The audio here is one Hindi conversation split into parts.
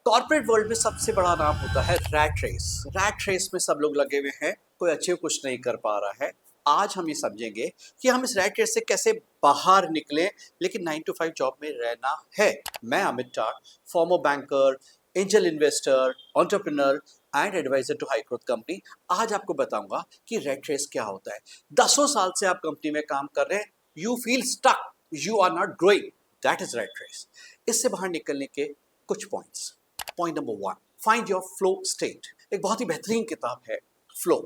कॉर्पोरेट वर्ल्ड में सबसे बड़ा नाम होता है रैट रेस। रैट रेस में सब लोग लगे हुए हैं, कोई अचीव कुछ नहीं कर पा रहा है। आज हम ये समझेंगे कि हम इस रैट रेस से कैसे बाहर निकलें, लेकिन 9 to 5 जॉब में रहना है। मैं Amit Tak, former banker, angel investor, entrepreneur and advisor to high growth company. आज आपको बताऊंगा कि रैट रेस क्या होता है। दसों साल से आप कंपनी में काम कर रहे हैं, you feel stuck, you are not growing, that is rat race. इससे बाहर निकलने के कुछ points. Point number 1, find your flow state. एक बहुत ही बेहतरीन किताब है फ्लो।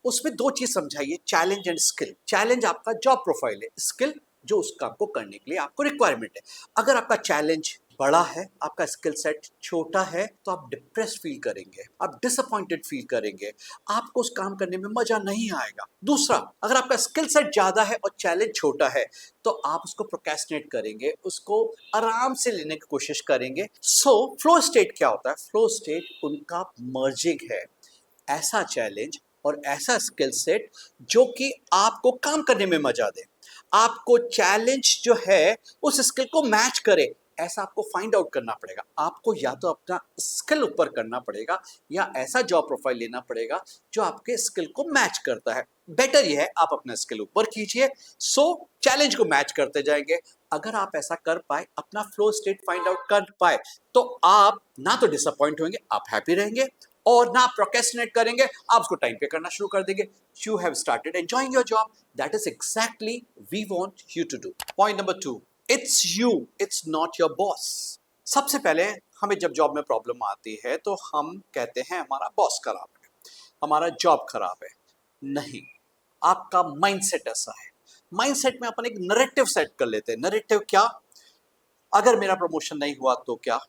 उसमें दो चीज समझाइए, चैलेंज एंड स्किल। चैलेंज आपका जॉब प्रोफाइल है, स्किल जो उस काम को करने के लिए आपको रिक्वायरमेंट है। अगर आपका चैलेंज बड़ा है, आपका स्किल सेट छोटा है, तो आप डिप्रेस फील करेंगे, आप डिसअपॉइंटेड फील करेंगे, आपको उस काम करने में मजा नहीं आएगा। दूसरा, अगर आपका स्किल सेट ज्यादा है और चैलेंज छोटा है, तो आप उसको प्रोक्रेस्टिनेट करेंगे, उसको आराम से लेने की कोशिश करेंगे। सो फ्लो स्टेट क्या होता है? फ्लो स्टेट उनका मर्जिंग है, ऐसा चैलेंज और ऐसा स्किल सेट जो कि आपको काम करने में मजा दे, आपको चैलेंज जो है उस स्किल को मैच करे, ऐसा आपको फाइंड आउट करना पड़ेगा। आपको या तो अपना स्किल ऊपर करना पड़ेगा या ऐसा जॉब प्रोफाइल लेना पड़ेगा जो आपके स्किल को मैच करता है। बेटर ये है आप अपना स्किल ऊपर कीजिए, सो चैलेंज को मैच करते जाएंगे। अगर आप ऐसा कर पाए, अपना फ्लो स्टेट फाइंड आउट कर पाए, तो आप ना तो डिसअपॉइंट होंगे, आप हैप्पी रहेंगे, और ना प्रोक्रेस्टिनेट करेंगे, आप उसको टाइम पे करना शुरू कर देंगे। You have started enjoying your job, that is exactly we want you to do. Point number 2, it's you, it's not your boss. सबसे पहले हमें जब जॉब में प्रॉब्लम आती है तो हम कहते हैं हमारा बॉस खराब है, हमारा जॉब खराब है। नहीं, आपका माइंडसेट ऐसा है। माइंडसेट में अपन एक नैरेटिव सेट कर लेते हैं। नैरेटिव क्या? अगर मेरा प्रमोशन नहीं हुआ तो क्या,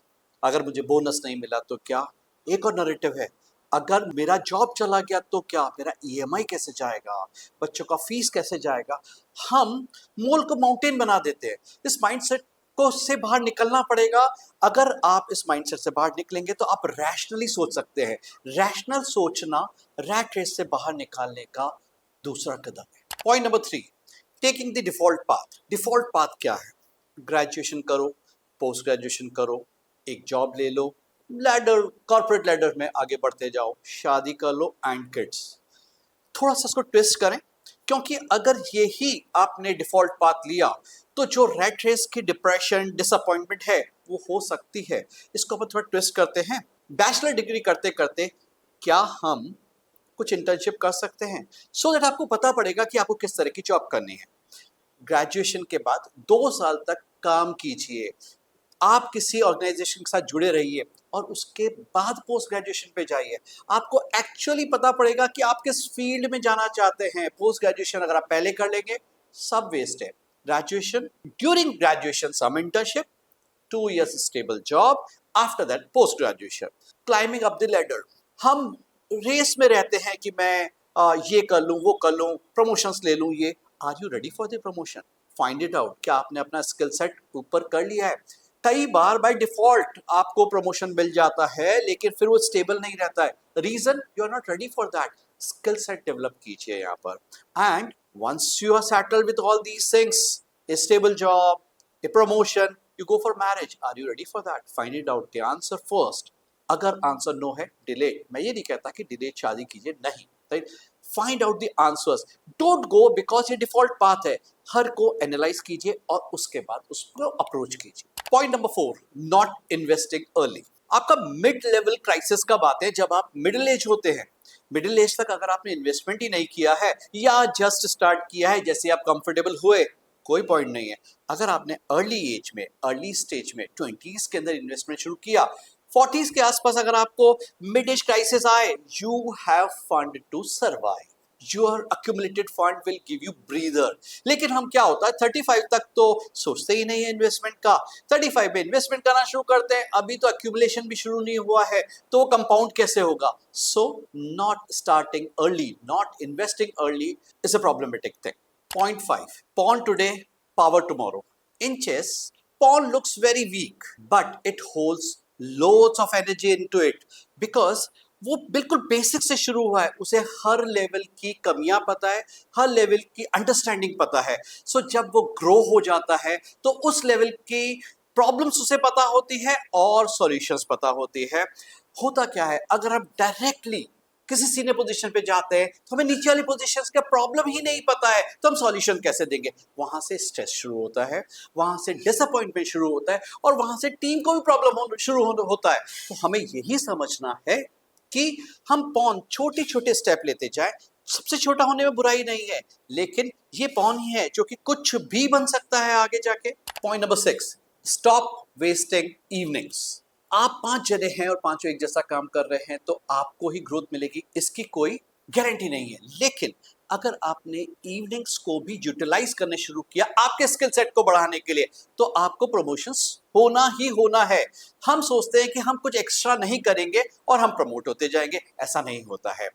अगर मुझे बोनस नहीं मिला तो क्या। एक और नैरेटिव है, अगर मेरा जॉब चला गया तो क्या, मेरा ईएमआई कैसे जाएगा, बच्चों का फीस कैसे जाएगा। हम मोल को माउंटेन बना देते हैं। इस माइंडसेट को से बाहर निकलना पड़ेगा। अगर आप इस माइंडसेट से बाहर निकलेंगे तो आप रैशनली सोच सकते हैं। रैशनल सोचना रैट रेस से बाहर निकालने का दूसरा कदम है। Point number 3, taking the default path. Default path क्या है? ग्रेजुएशन करो, पोस्ट ग्रेजुएशन करो, एक जॉब ले लो, लैडर, कॉर्पोरेट लैडर में आगे बढ़ते जाओ, शादी कर लो एंड किड्स। थोड़ा सा इसको ट्विस्ट करें, क्योंकि अगर यही आपने डिफॉल्ट पाथ लिया तो जो रैट रेस की डिप्रेशन, डिसअपॉइंटमेंट है वो हो सकती है। इसको अपन थोड़ा ट्विस्ट करते हैं। बैचलर डिग्री करते करते क्या हम कुछ इंटर्नशिप कर सकते हैं, सो दैट आपको पता पड़ेगा कि आपको किस तरह की जॉब करनी है। ग्रेजुएशन के बाद 2 साल तक काम कीजिए, आप किसी ऑर्गेनाइजेशन के साथ जुड़े रहिए और उसके बाद पोस्ट ग्रेजुएशन पे जाइए। आपको एक्चुअली पता पड़ेगा कि आप किस फील्ड में जाना चाहते हैं। पोस्ट ग्रेजुएशन अगर आप पहले कर लेंगे, सब वेस्ट है। Graduation, during graduation some internship, 2 years stable job, after that post graduation, climbing up the ladder. हम रेस में रहते हैं कि मैं ये कर लूं, वो कर लूं, प्रमोशंस ले लूं। ये, are you ready for the promotion? Find it out, क्या आपने अपना स्किल सेट ऊपर कर लिया है? कई बार बाय डिफॉल्ट आपको प्रमोशन मिल जाता है, लेकिन फिर वो स्टेबल नहीं रहता है। Reason, you are not ready for that. Skill set develop कीजिए यहाँ पर। And once you are settled with all these things, a stable job, a promotion, you go for marriage. Are you ready for that? Find it out. The answer first. अगर आंसर नो है, डिले। मैं ये नहीं कहता कि डिले शादी कीजिए, नहीं, right. Find out the answers, don't go because ये डिफॉल्ट पाथ है। हर को एनालाइज कीजिए और उसके बाद उसको अप्रोच कीजिए। Point number 4, not investing early. आपका मिड लेवल क्राइसिस कब आते हैं? जब आप मिडिल एज होते हैं। मिडिल एज तक अगर आपने इन्वेस्टमेंट ही नहीं किया है या जस्ट स्टार्ट किया है, जैसे आप कंफर्टेबल हुए, कोई पॉइंट नहीं है। अगर आपने अर्ली एज में, अर्ली स्टेज में 20s के अंदर इन्वेस्टमेंट शुरू किया, 40s के आसपास अगर आपको मिड एज क्राइसिस आए, you have fund to survive, your accumulated fund will give you breather. लेकिन हम क्या होता है, 35 तक तो सोचते ही नहीं है इन्वेस्टमेंट का। 35 में इन्वेस्टमेंट करना शुरू करते हैं, अभी तो अक्यूमुलेशन भी शुरू नहीं हुआ है, तो वो कंपाउंड कैसे होगा? So not starting early, not investing early is a problematic thing. Point 5, pawn today, power tomorrow. In chess, pawn looks very weak, but it holds loads of energy into it because वो बिल्कुल बेसिक से शुरू हुआ है, उसे हर लेवल की कमियां पता है, हर लेवल की अंडरस्टैंडिंग पता है। सो जब वो ग्रो हो जाता है तो उस लेवल की प्रॉब्लम्स उसे पता होती है और सॉल्यूशंस पता होती है। होता क्या है, अगर हम डायरेक्टली किसी सीनियर पोजीशन पे जाते हैं तो हमें नीचे वाली पोजीशंस का प्रॉब्लम ही नहीं पता है, तो हम सॉल्यूशन कैसे देंगे? वहां से स्ट्रेस शुरू होता है, वहां से डिसअपॉइंटमेंट शुरू होता है और वहां से टीम को भी प्रॉब्लम शुरू होता है। तो हमें यही समझना है कि हम पॉन छोटे छोटे स्टेप लेते जाए। सबसे छोटा होने में बुराई नहीं है, लेकिन ये पॉन ही है जो कि कुछ भी बन सकता है आगे जाके। Point number 6, stop wasting evenings. आप 5 जने हैं और पांचों एक जैसा काम कर रहे हैं तो आपको ही ग्रोथ मिलेगी, इसकी कोई गारंटी नहीं है। लेकिन अगर आपने इवनिंग्स को भी यूटिलाइज करने शुरू किया आपके स्किल सेट को बढ़ाने के लिए, तो आपको प्रमोशंस होना ही होना है। हम सोचते हैं कि हम कुछ एक्स्ट्रा नहीं करेंगे और हम प्रमोट होते जाएंगे, ऐसा नहीं होता है।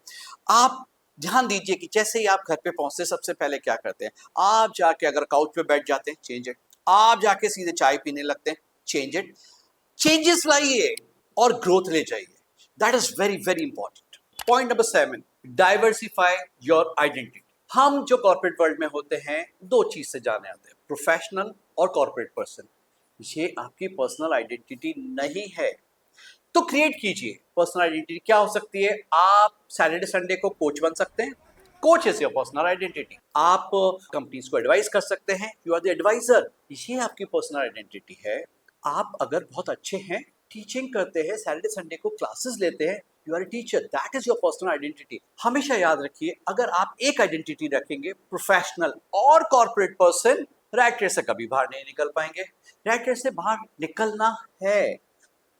आप ध्यान दीजिए कि जैसे ही आप घर पे पहुंचते सबसे पहले क्या करते हैं, आप जाके अगर काउच पे बैठ जाते हैं, चेंज इट। आप जाके सीधे चाय पीने लगते हैं, चेंज इट। चेंजेस लाइए और ग्रोथ ले जाइए। That is very very important. Point number 7, diversify your identity. हम जो कॉर्पोरेट वर्ल्ड में होते हैं, दो चीज से जाने आते हैं, प्रोफेशनल और कॉर्पोरेट पर्सन। ये आपकी पर्सनल आइडेंटिटी नहीं है, तो क्रिएट कीजिए। पर्सनल आइडेंटिटी क्या हो सकती है? आप सैटरडे संडे को कोच बन सकते हैं, coach is your personal identity. आप कंपनीज को एडवाइस कर सकते हैं, यू आर द एडवाइजर, ये आपकी पर्सनल आइडेंटिटी है। आप अगर बहुत अच्छे हैं, टीचिंग करते हैं, सैटरडे संडे को क्लासेस लेते हैं, you are a teacher, that is your personal identity. हमेशा याद रखिए, अगर आप एक आइडेंटिटी रखेंगे, प्रोफेशनल और कॉर्पोरेट पर्सन, रैट रेस से कभी बाहर नहीं निकल पाएंगे। रैट रेस से बाहर निकलना है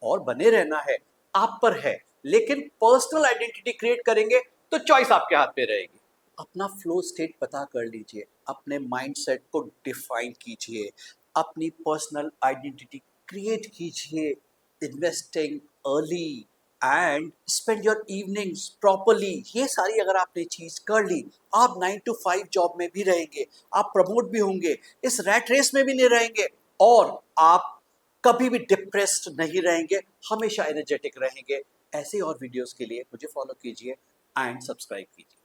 और बने रहना है, आप पर है। लेकिन पर्सनल आइडेंटिटी क्रिएट करेंगे तो चॉइस आपके हाथ पे रहेगी। अपना फ्लो स्टेट पता कर लीजिए, अपने माइंडसेट को डिफाइन कीजिए, अपनी पर्सनल आइडेंटिटी क्रिएट कीजिए। Investing early and spend your evenings properly, ये सारी अगर आपने चीज कर ली, आप 9 to 5 जॉब में भी रहेंगे, आप प्रमोट भी होंगे, इस रैट रेस में भी नहीं रहेंगे और आप कभी भी डिप्रेस्ड नहीं रहेंगे, हमेशा एनर्जेटिक रहेंगे। ऐसे और वीडियोस के लिए मुझे फॉलो कीजिए एंड सब्सक्राइब कीजिए।